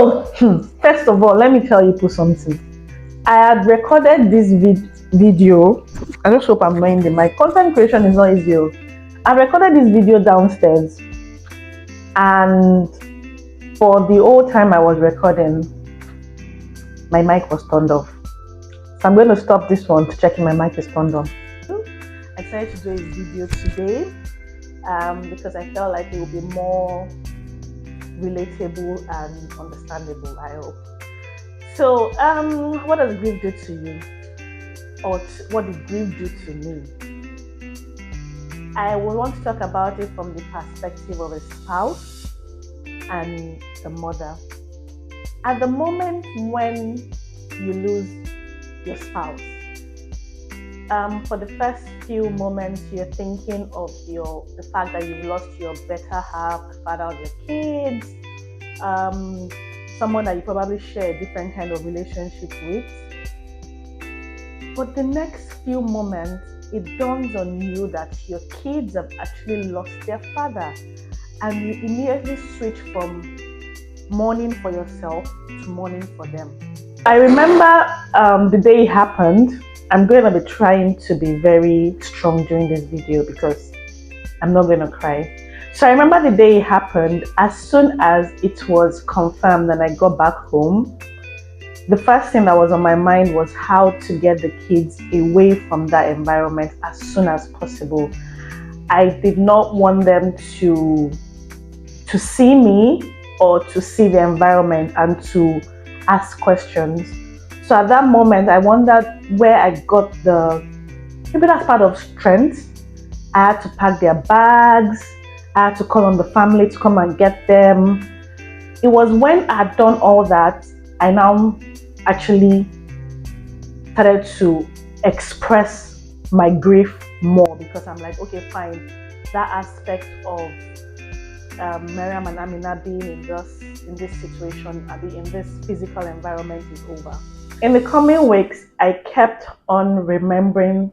So, first of all, let me tell you something. I had recorded this video. I just hope I'm knowing the mic. Content creation is not easy. I recorded this video downstairs, and for the whole time I was recording, my mic was turned off. So I'm going to stop this one to check if my mic is turned on. I decided to do a video today because I felt like it would be more relatable and understandable, I hope. So, what does grief do to you? Or what did grief do to me? I will want to talk about it from the perspective of a spouse and the mother. At the moment when you lose your spouse, for the first few moments, you're thinking of the fact that you've lost your better half, the father of your kids, someone that you probably share a different kind of relationship with. But the next few moments, it dawns on you that your kids have actually lost their father, and you immediately switch from mourning for yourself to mourning for them. I remember the day it happened. I'm going to be trying to be very strong during this video because I'm not going to cry. So I remember the day it happened. As soon as it was confirmed and I got back home, the first thing that was on my mind was how to get the kids away from that environment as soon as possible. I did not want them to see me or to see the environment and to ask questions. So at that moment, I wondered where I got maybe that's part of strength. I had to pack their bags. I had to call on the family to come and get them. It was when I had done all that, I now actually started to express my grief more, because I'm like, okay, fine. That aspect of Mariam and Amina being in this situation, in this physical environment is over. In the coming weeks, I kept on remembering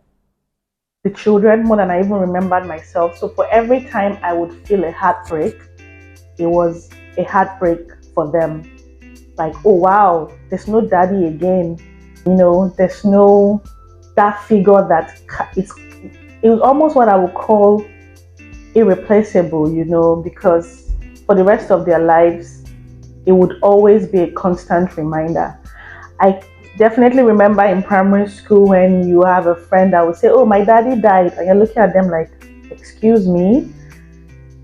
the children more than I even remembered myself. So for every time I would feel a heartbreak, it was a heartbreak for them. Like, oh wow, there's no daddy again. There's no that figure that it was almost what I would call irreplaceable, because for the rest of their lives, it would always be a constant reminder. I definitely remember in primary school when you have a friend that would say, oh, my daddy died, and you're looking at them like, excuse me.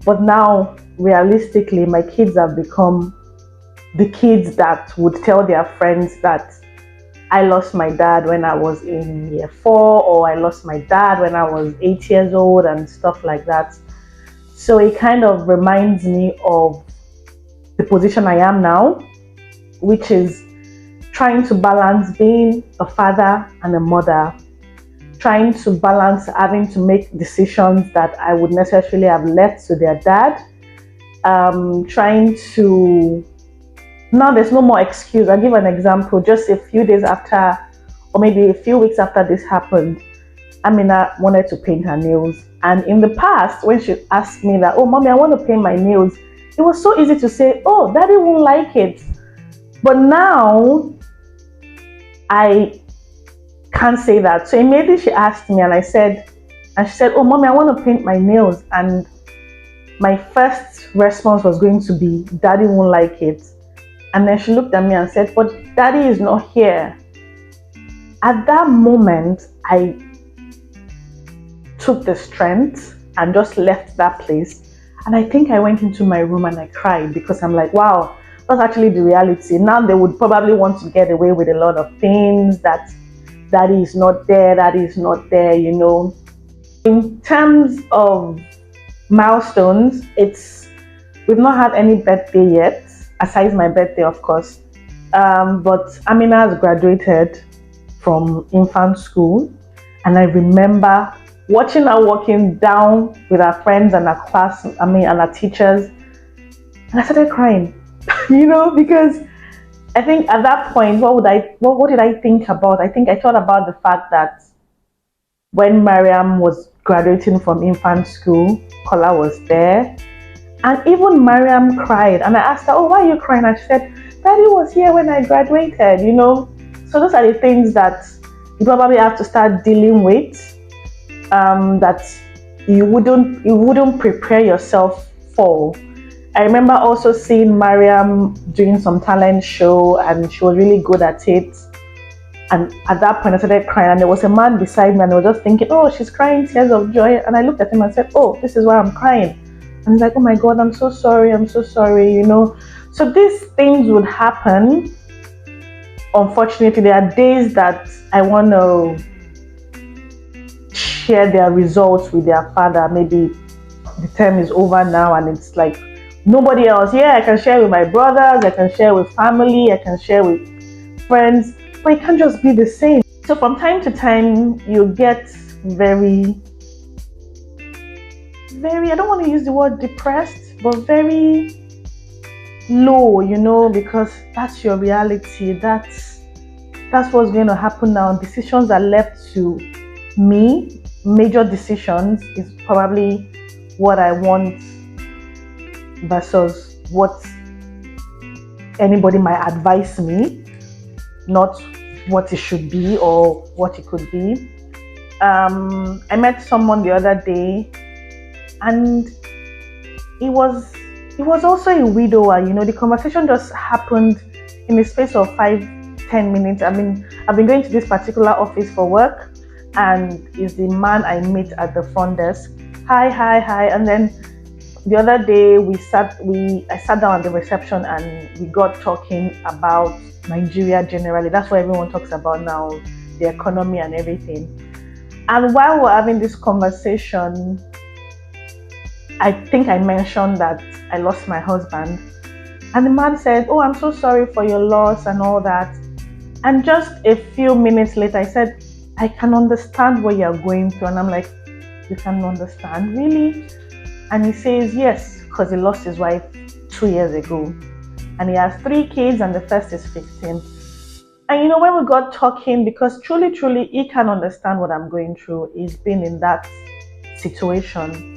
But now, realistically, my kids have become the kids that would tell their friends that I lost my dad when I was in year 4, or I lost my dad when I was 8 years old, and stuff like that. So it kind of reminds me of the position I am now, which is trying to balance being a father and a mother, trying to balance having to make decisions that I would necessarily have left to their dad, trying to... Now there's no more excuse. I'll give an example. Just a few days after, or maybe a few weeks after this happened, Amina wanted to paint her nails. And in the past, when she asked me that, oh, mommy, I want to paint my nails, it was so easy to say, oh, daddy won't like it. But now, I can't say that. So immediately she asked me, and she said, oh, mommy, I want to paint my nails. And my first response was going to be, daddy won't like it. And then she looked at me and said, but daddy is not here. At that moment, I took the strength and just left that place. And I think I went into my room and I cried, because I'm like, wow, that's actually the reality. Now they would probably want to get away with a lot of things, that daddy is not there, In terms of milestones, we've not had any birthday yet, aside my birthday, of course. But Amina has graduated from infant school, and I remember watching her walking down with her friends and her class, and her teachers, and I started crying, because I think at that point, what did I think about? I think I thought about the fact that when Mariam was graduating from infant school, Kola was there, and even Mariam cried, and I asked her, oh, why are you crying? And she said, Daddy was here when I graduated, you know. So those are the things that you probably have to start dealing with, that you wouldn't prepare yourself for. I remember also seeing Mariam doing some talent show, and she was really good at it. And at that point, I started crying, and there was a man beside me, and I was just thinking, oh, she's crying tears of joy. And I looked at him and said, oh, this is why I'm crying. And he's like, oh my God, I'm so sorry, you know. So these things would happen. Unfortunately, there are days that I want to share their results with their father. Maybe the term is over now, and it's like nobody else. Yeah, I can share with my brothers, I can share with family, I can share with friends, but it can't just be the same. So from time to time, you get very, I don't want to use the word depressed, but very low, you know, because that's your reality. That's what's going to happen now. Decisions are left to me. Major decisions is probably what I want versus what anybody might advise me, not what it should be or what it could be. I met someone the other day, and he was also a widower. You know, the conversation just happened in the space of 5-10 minutes. I mean, I've been going to this particular office for work, and is the man I meet at the front desk. Hi, and then the other day I sat down at the reception, and we got talking about Nigeria generally. That's what everyone talks about now, the economy and everything. And while we're having this conversation, I think I mentioned that I lost my husband, and the man said, oh, I'm so sorry for your loss and all that. And just a few minutes later, I said, I can understand what you're going through. And I'm like, you can understand, really? And he says, yes, because he lost his wife 2 years ago, and he has 3 kids, and the first is 15. And you know, when we got talking, because truly he can understand what I'm going through, he's been in that situation,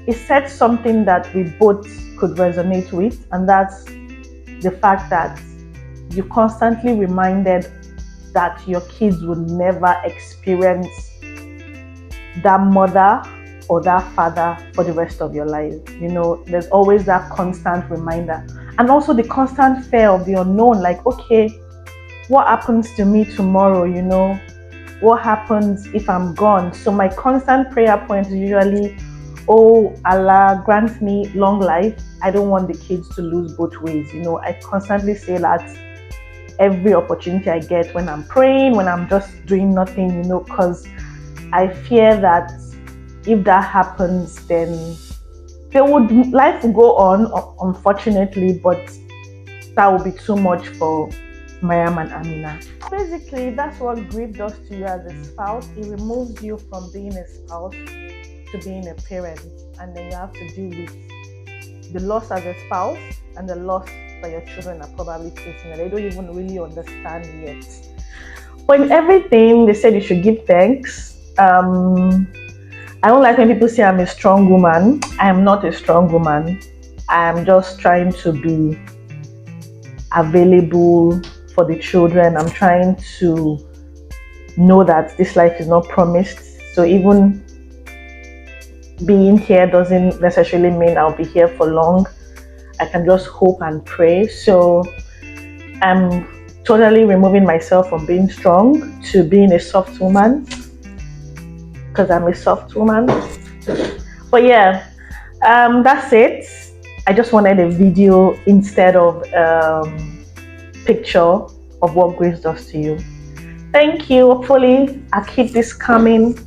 he said something that we both could resonate with, and that's the fact that you constantly reminded that your kids would never experience that mother or that father for the rest of your life. You know, there's always that constant reminder, and also the constant fear of the unknown. Like, okay, what happens to me tomorrow? You know, what happens if I'm gone? So my constant prayer point is usually, oh Allah, grant me long life. I don't want the kids to lose both ways. You know, I constantly say that every opportunity I get, when I'm praying, when I'm just doing nothing, you know, because I fear that if that happens, then life will go on, unfortunately, but that will be too much for Mariam and Amina. Basically, that's what grief does to you as a spouse. It removes you from being a spouse to being a parent, and then you have to deal with the loss as a spouse and the loss that your children are probably facing, and they don't even really understand yet. But in everything, they said you should give thanks. I don't like when people say I'm a strong woman. I am not a strong woman. I am just trying to be available for the children. I'm trying to know that this life is not promised. So even being here doesn't necessarily mean I'll be here for long. I can just hope and pray. So I'm totally removing myself from being strong to being a soft woman, because I'm a soft woman. But yeah, that's it. I just wanted a video instead of picture of what grace does to you. Thank you. Hopefully I'll keep this coming.